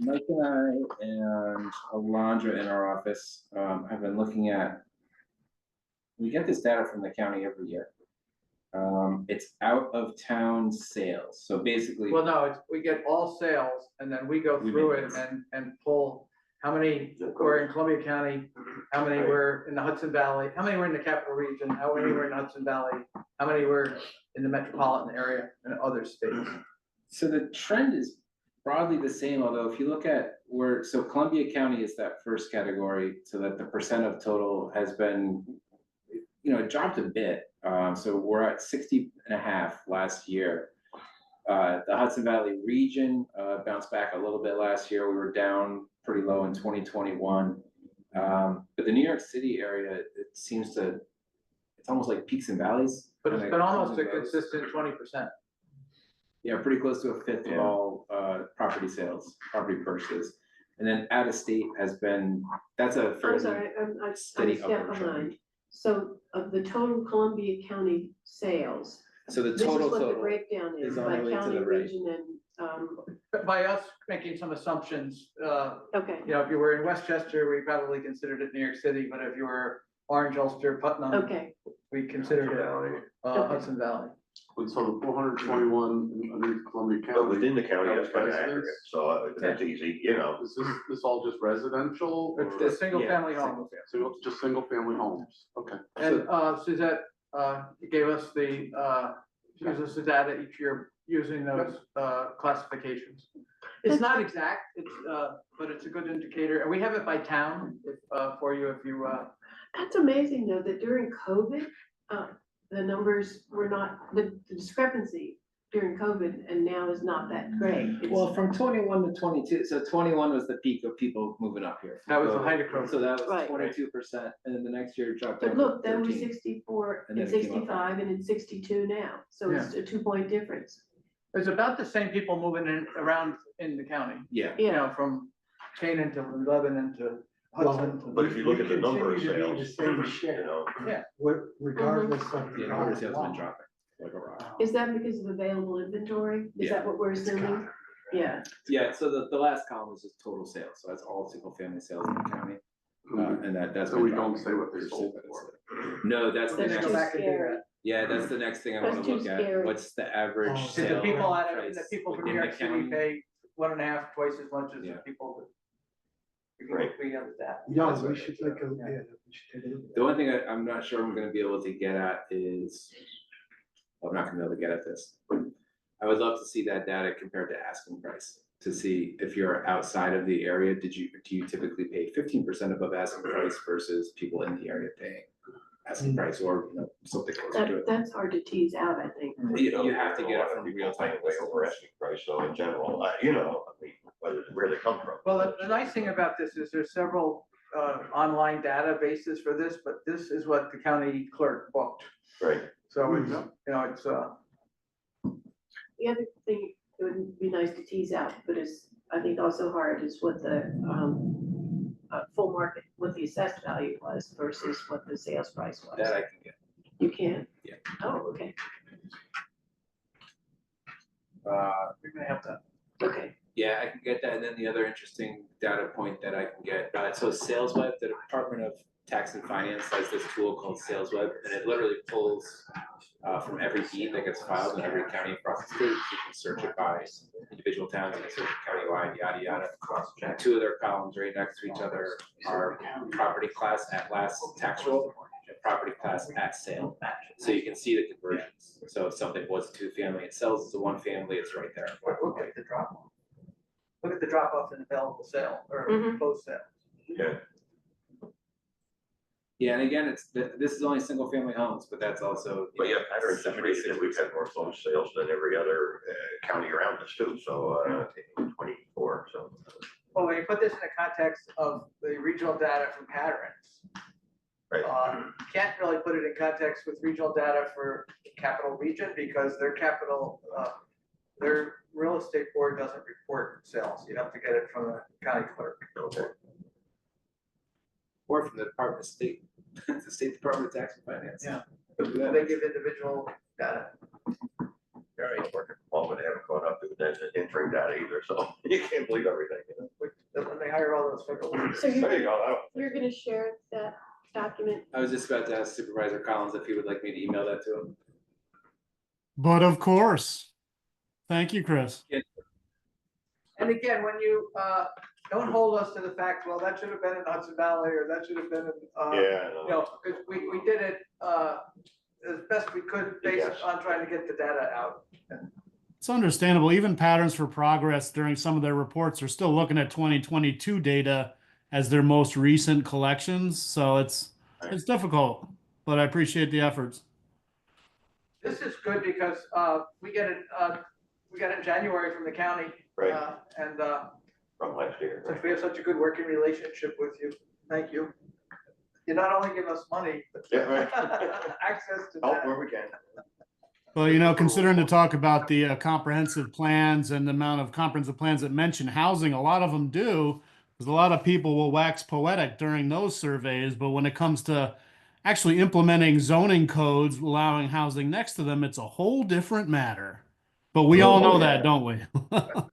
Mike and I and Alondra in our office have been looking at, we get this data from the county every year. It's out of town sales, so basically. Well, no, we get all sales and then we go through it and pull how many were in Columbia County, how many were in the Hudson Valley, how many were in the capital region, how many were in the Hudson Valley, how many were in the metropolitan area and other states. So the trend is broadly the same, although if you look at so Columbia County is that first category, so that the percent of total has been, you know, it dropped a bit. So we're at 60.5 last year. The Hudson Valley region bounced back a little bit last year. We were down pretty low in 2021. But the New York City area, it's almost like peaks and valleys. But it's been almost a consistent 20%. Yeah, pretty close to a fifth of all property purchases. And then out of state has been, that's a fairly steady upward trend. So of the total Columbia County sales, So the this is total what the total, breakdown is is on by the way to county, the right. region and, But by us making some assumptions, okay. you know, if you were in Westchester, we probably considered it New York City, but if you were Orange, Ulster, Putnam, Okay, we considered it Valley. Hudson Valley. With some 421 underneath Columbia But County. within the county, that's kind of Residents. accurate, so that's easy, you know. Is this all just residential? It's or- the single Yeah, family single home. So just single family homes, okay. And Suzette gave us the gives us the data each year using those classifications. It's not exact, it's but it's a good indicator, and we have it by town if for you if you that's amazing though, that during COVID, the numbers were not, the discrepancy during COVID and now is not that great. It's- Well, from 21 to 22, so 21 was the peak of people moving up here. That was the height of COVID. So that was Right. 22%, and then the next year it dropped down But to look, then we're 13. 64 And and then it came up 65 and it's 62 now, so it's a 2-point difference. there's about the same people moving in around in the county. Yeah, You know, from Canaan to Lebanon to Hudson. But if you look at the number of We continue to be sales, the same you shit, know, regardless of. the number of sales been dropping like a rock. Is that because of available inventory? Is Yeah. that what we're assuming? Yeah, Yeah, so the last column is just total sales, so that's all single family sales in the county. And that's. So been we don't dropping say what they precipitously. sold for. No, that's the That's next, too Go back and do scary. that. yeah, that's the next thing I That's wanna too look at, scary. what's the average Oh. Did sale the people out price the people from New within the York City county? pay 1.5, twice as much as the Yeah. people that. Right. We have that. No, That's we what- should like, yeah, we should do The one thing I'm not sure I'm gonna be able to get at is, I'm not gonna be able to get at this. I would love to see that data compared to asking price, to see if you're outside of the area, do you typically pay 15% above asking price versus people in the area paying asking price or, you know, something closer to it? that's hard to tease out, I think. You have to get it from real time. Way over asking price, so in general, you know, I mean, where they come from. Well, the nice thing about this is there's several online databases for this, but this is what the county clerk booked. Right. So it's, you know, it's The other thing it would be nice to tease out, but is, I think also hard, is what the, full market, what the assessed value was versus what the sales price was. That I can get. You can? Yeah. Oh, okay, we're gonna have to. okay. Yeah, I can get that, and then the other interesting data point that I can get, so Sales Web, the Department of Tax and Finance has this tool called Sales Web, and it literally pulls from every deed that gets filed in every county across the state. You can search it by individual town, you can search it countywide, yada, yada. And two of their columns right next to each other are property class at last tax roll and property class at sale. So you can see the conversions. So if something was a 2-family, it sells as a 1-family, it's right there. Look at the drop off. Look at the drop off in available sale or Mhm. closed sale. Yeah. Yeah, and again, this is only single family homes, but that's also. But yeah, patterns is pretty good. We've had more closed sales than every other county around us too, so 24, so. Well, when you put this in the context of the regional data from patterns. Right. You can't really put it in context with regional data for Capital Region because their their real estate board doesn't report sales. You have to get it from the county clerk. Okay. Or from the Department of State, the State Department of Tax and Finance. Yeah. Don't do that. They give individual data. Very working from home, and they haven't caught up to the interim data either, so you can't believe everything, you know. When they hire all those federal. So There you go. you're gonna share that document? I was just about to ask Supervisor Collins if he would like me to email that to him. But of course. Thank you, Chris. And again, when you, don't hold us to the fact, well, that should have been in Hudson Valley, or that should have been in, Yeah. you know, because we did it, as best we could based Yes. on trying to get the data out. It's understandable. Even Patterns for Progress during some of their reports are still looking at 2022 data as their most recent collections. So it's difficult, but I appreciate the efforts. This is good because, we get it in January from the county. Right. And, From last year. since we have such a good working relationship with you, thank you. You not only give us money, but Yeah, right. access to Help data. where we can. Well, you know, considering to talk about the comprehensive plans and the amount of comprehensive plans that mention housing, a lot of them do, because a lot of people will wax poetic during those surveys. But when it comes to actually implementing zoning codes, allowing housing next to them, it's a whole different matter. But we all know that, don't we? I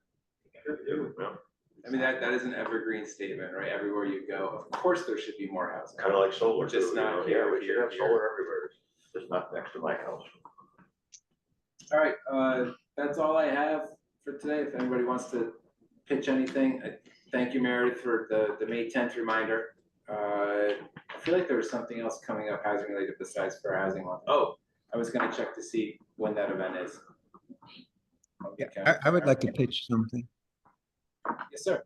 mean, that is an evergreen statement, right? Everywhere you go, of course, there should be more housing. Kind of like solar, Just too, not yeah, here, we should here, have here. solar everywhere, just not next to my house. All right, that's all I have for today. If anybody wants to pitch anything, thank you, Meredith, for the May 10th reminder. I feel like there was something else coming up housing related besides Fair Housing Month. Oh, I was gonna check to see when that event is. Yeah, I would like to pitch something. Yes, sir.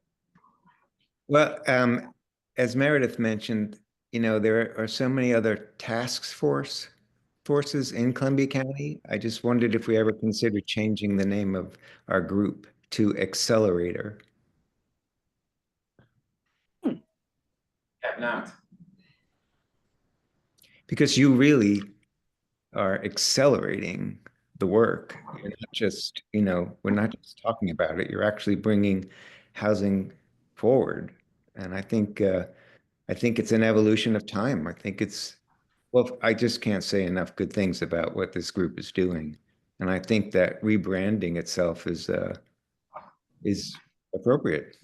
Well, as Meredith mentioned, there are so many other forces in Columbia County. I just wondered if we ever considered changing the name of our group to Accelerator. Have not. Because you really are accelerating the work. You're not just, we're not just talking about it. You're actually bringing housing forward. And I think it's an evolution of time. I think well, I just can't say enough good things about what this group is doing. And I think that rebranding itself is appropriate.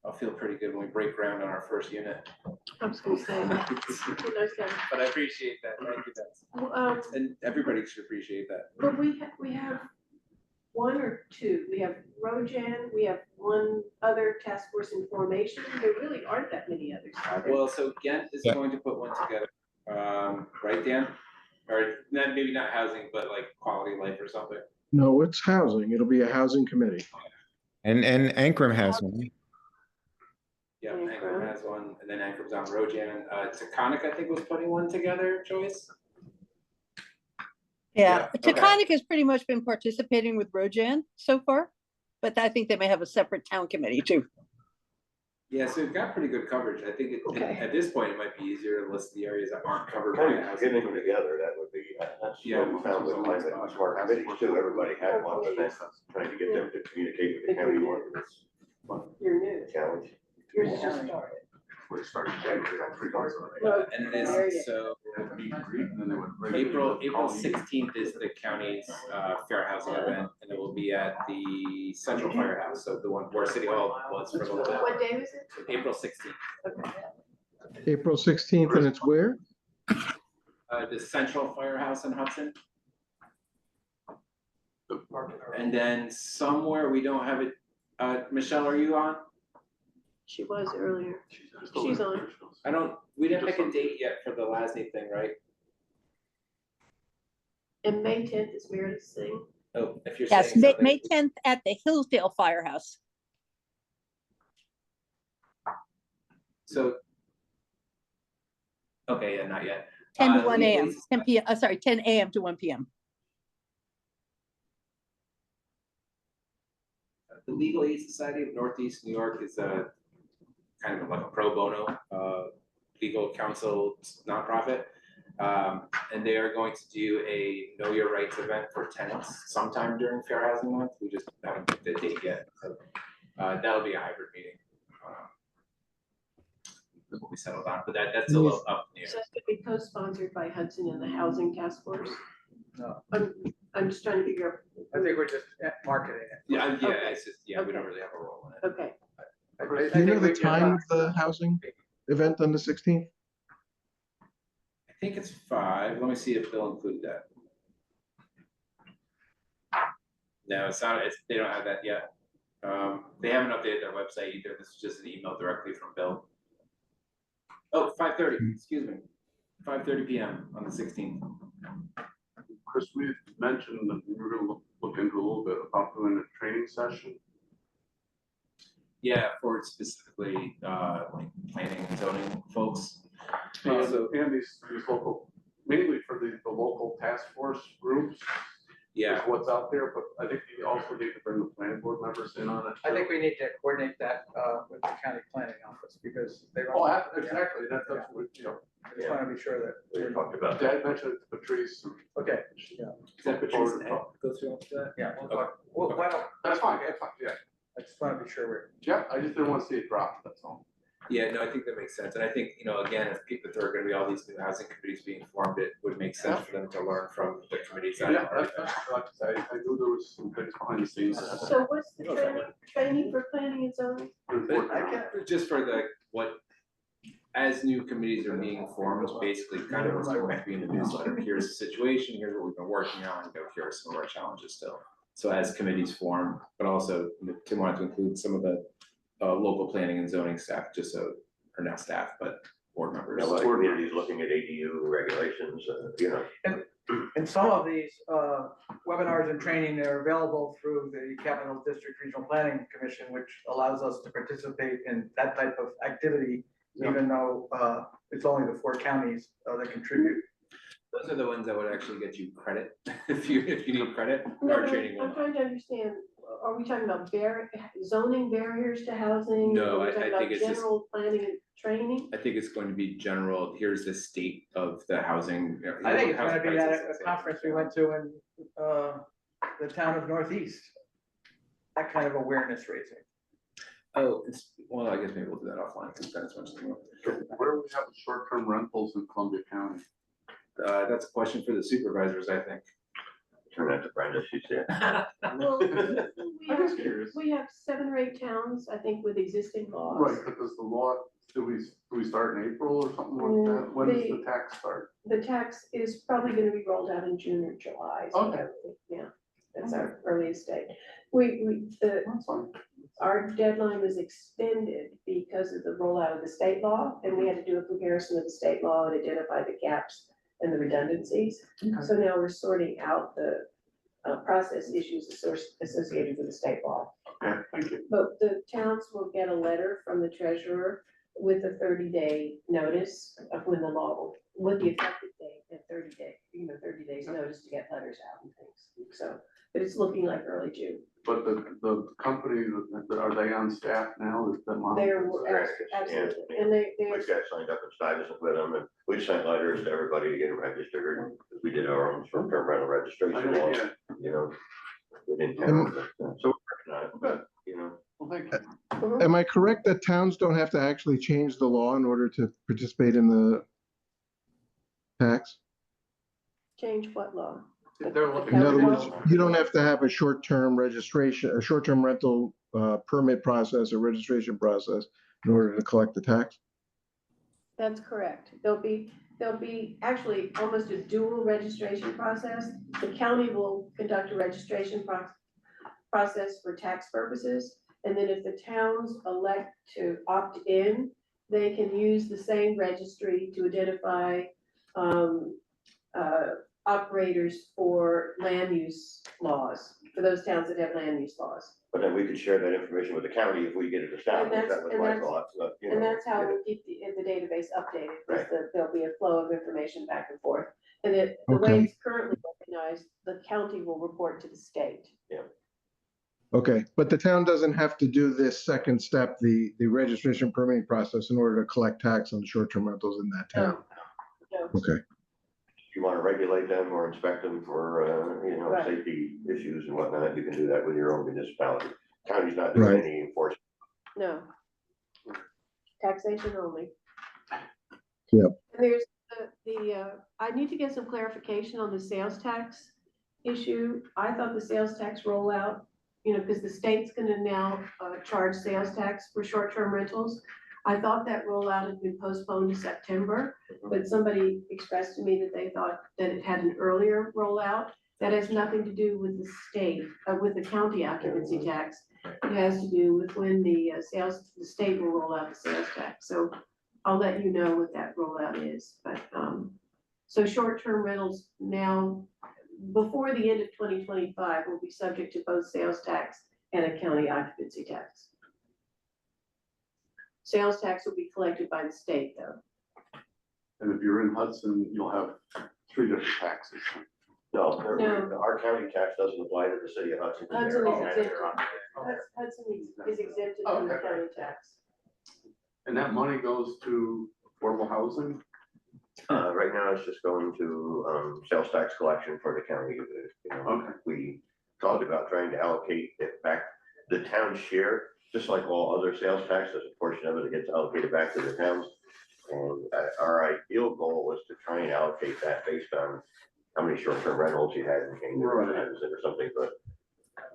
I'll feel pretty good when we break ground on our first unit. I was gonna say, nice guy. But I appreciate that. Thank you, Betsy. And everybody should appreciate that. But we have one or two, we have Rojan, we have one other task force in formation, there really aren't that many others, are there? Well, so Ghent is going to put one together, right, Dan? Or maybe not housing, but like quality of life or something. No, it's housing. It'll be a housing committee. And Ankrum has one. Yeah, Ankrum has one, and then Ankrum's on Rojan. Taconic, I think, was putting one together, Joyce? Yeah, okay. Taconic has pretty much been participating with Rojan so far, but I think they may have a separate town committee too. Yeah, so we've got pretty good coverage. I think at this point, it might be easier to list the areas that aren't covered by Kind of housing. getting them together, that would be, that's what we found with my smart committees too, everybody had one, but then trying to get them to communicate with the county more. You're new. Challenge. Yours just started. We're starting January, about 3 months already. Well, And it there you is, so And then they would bring. April 16th is the county's fair housing event, and it will be at the Central Firehouse, so the one where City Hall was for a little bit. What day was it? April 16th. Okay. April 16th, and it's where? The Central Firehouse in Hudson. And then somewhere we don't have it, Michelle, are you on? She was earlier. She's on. We didn't pick a date yet for the Lasney thing, right? And May 10th is Meredith's thing. Oh, if you're Yes, saying something. May 10th at the Hillsdale Firehouse. So. Okay, yeah, not yet. 10 to 1 a.m., legally- 10 p.m., sorry, 10 a.m. to 1 p.m. The Legal Aid Society of Northeast New York is a kind of like a pro bono legal counsel nonprofit. And they are going to do a Know Your Rights event for tenants sometime during Fair Housing Month. We just haven't picked the date yet. So that'll be a hybrid meeting. What we settled on, but that's a little up in the So air. it's gonna be co-sponsored by Hudson and the Housing Task Force. No. I'm just trying to figure I think we're just marketing it. Yeah, Okay. it's just, we don't really have a role in it. out. Okay. Do you know the time of the housing event on the 16th? I think it's 5. Let me see if they'll include that. No, it's not, they don't have that yet. They haven't updated their website either. This is just an email directly from Bill. Oh, 5:30, excuse me. 5:30 p.m. on the 16th. Chris, we had mentioned that we were gonna look into a little bit about doing a training session. Yeah, for specifically like planning and zoning folks. And these local, mainly for the local task force groups. Yeah. Is what's out there, but I think you also need to bring the planning board members in on it. I think we need to coordinate that with the county planning office because they. Oh, exactly, that's what, I just want to be sure that. We talked about that. Dad mentioned it to Patrice. Okay. Is that Patrice and Ed go through all that? Yeah. We'll talk. Well, That's fine, yeah. I just want to be sure we're. Yeah, I just didn't want to see it drop, that's all. Yeah, no, I think that makes sense, and I think, you know, again, if there are gonna be all these new housing committees being formed, it would make sense for them to learn from the committees that Yeah, have already that's, been. I knew there was some things behind the scenes. So what's the training for planning and zoning? Just for the, what, as new committees are being formed, basically kind of what's going to be in the newsletter, here's the situation, here's what we've been working on, you know, here are some of our challenges still. So as committees form, but also Tim wanted to include some of the local planning and zoning staff, just so, or not staff, but board members. Yeah, a lot of communities looking at ADU regulations, you know. And some of these webinars and training are available through the Capital District Regional Planning Commission, which allows us to participate in that type of activity, even though it's only the 4 counties that contribute. Those are the ones that would actually get you credit, if you need credit, No, or but training. I'm trying to understand, are we talking about zoning barriers to housing? No, Are we I talking think about it's just- general planning and training? I think it's going to be general, here's the state of the housing. I think it's housing gonna be at crisis, a conference we went to in the town of Northeast. That kind of awareness raising. Oh, well, I guess maybe we'll do that offline, because that's much more. Where do we have short-term rentals in Columbia County? That's a question for the supervisors, I think. Turn that to Brenda, she said. Well, I'm just curious. we have 7 or 8 towns, I think, with existing laws. Right, but does the law, do we start in April or something like that? When does the tax start? The tax is probably gonna be rolled out in June or July. So Okay. yeah, that's our earliest date. That's fine. Our deadline was extended because of the rollout of the state law, and we had to do a comparison of the state law and identify the gaps and the redundancies. So now we're sorting out the process issues associated with the state law. Okay, thank you. But the towns will get a letter from the treasurer with a 30-day notice of when the law will, with the effective date and 30 days notice to get letters out and things. So, but it's looking like early June. But the company, are they on staff now? They're Correct, absolutely, yeah. and they We've got signed up and started with them, and we've sent letters to everybody to get them registered, and we did our own short-term rental registration law, you know. Within town, so we're working on it, but, you know. Well, thank you. Am I correct that towns don't have to actually change the law in order to participate in the tax? change what law? They're looking. In other words, you don't have to have a short-term registration, a short-term rental permit process or registration process in order to collect the tax? That's correct. There'll be actually almost a dual registration process. The county will conduct a registration process for tax purposes. And then if the towns elect to opt in, they can use the same registry to identify operators for land use laws, for those towns that have land use laws. But then we could share that information with the county if we get it established, that was my thought, but, you know. And that's how we'll keep the database updated, Right. there'll be a flow of information back and forth. And the way Okay. it's currently organized, the county will report to the state. Okay, but the town doesn't have to do this second step, the registration permitting process in order to collect tax on the short-term rentals in that town? No. Okay, If you want to regulate them or inspect them for, you know, Right. safety issues and whatnot, you can do that with your own municipality. County's not doing Right. any enforcement. No. Taxation only. Yep. And there's I need to get some clarification on the sales tax issue. I thought the sales tax rollout, because the state's gonna now charge sales tax for short-term rentals. I thought that rollout had been postponed to September, but somebody expressed to me that they thought that it had an earlier rollout. That has nothing to do with the state, with the county occupancy tax. It has to do with when the state will roll out the sales tax. So I'll let you know what that rollout is, but, so short-term rentals now, before the end of 2025, will be subject to both sales tax and a county occupancy tax. Sales tax will be collected by the state, though. And if you're in Hudson, you'll have 3 different taxes. No, No. our county tax doesn't apply to the city of Hudson. Hudson They're is all exempted. manager on it. Hudson is exempted from the Okay. county tax. And that money goes to affordable housing? Right now, it's just going to, sales tax collection for the county. You know, Okay. we talked about trying to allocate it back, the town share just like all other sales taxes, a portion of it gets allocated back to the towns. And our ideal goal was to try and allocate that based on how many short-term rentals you had in Kingdom or something, but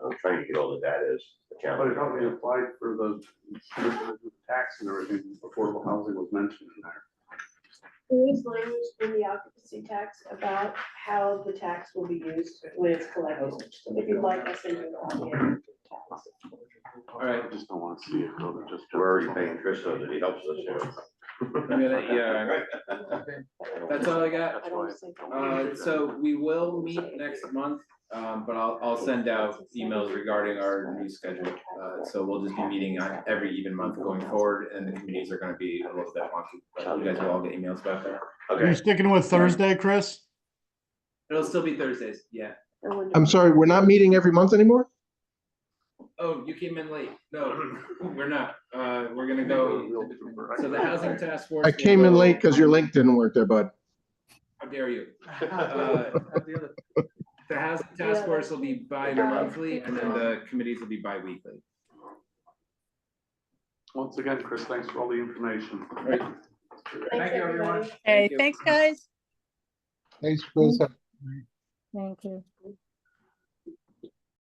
I'm trying to get all the data is a But challenge. it probably applied for the tax and everything, affordable housing was mentioned in there. There is language in the occupancy tax about how the tax will be used when it's collected. If you'd like, I'll send you a copy of the tax. All right. I just don't want to see it go to just. We're already paying Chris so that he helps us, you know. Yeah, that's all I got. I don't think. So we will meet next month, but I'll send out emails regarding our new schedule. So we'll just be meeting on every even month going forward, and the committees are gonna be a little bit wonky, but you guys will all get emails about that. You're sticking with Thursday, Chris? It'll still be Thursdays, yeah. I'm sorry, we're not meeting every month anymore? Oh, you came in late. No, we're not. We're gonna go. So the housing task force. I came in late because your link didn't work there, bud. How dare you? The housing task force will be bi-monthly, and then the committees will be bi-weekly. Once again, Chris, thanks for all the information. Right. Thank you, everyone. Hey, you. thanks, guys. Thanks, Chris. Thank you.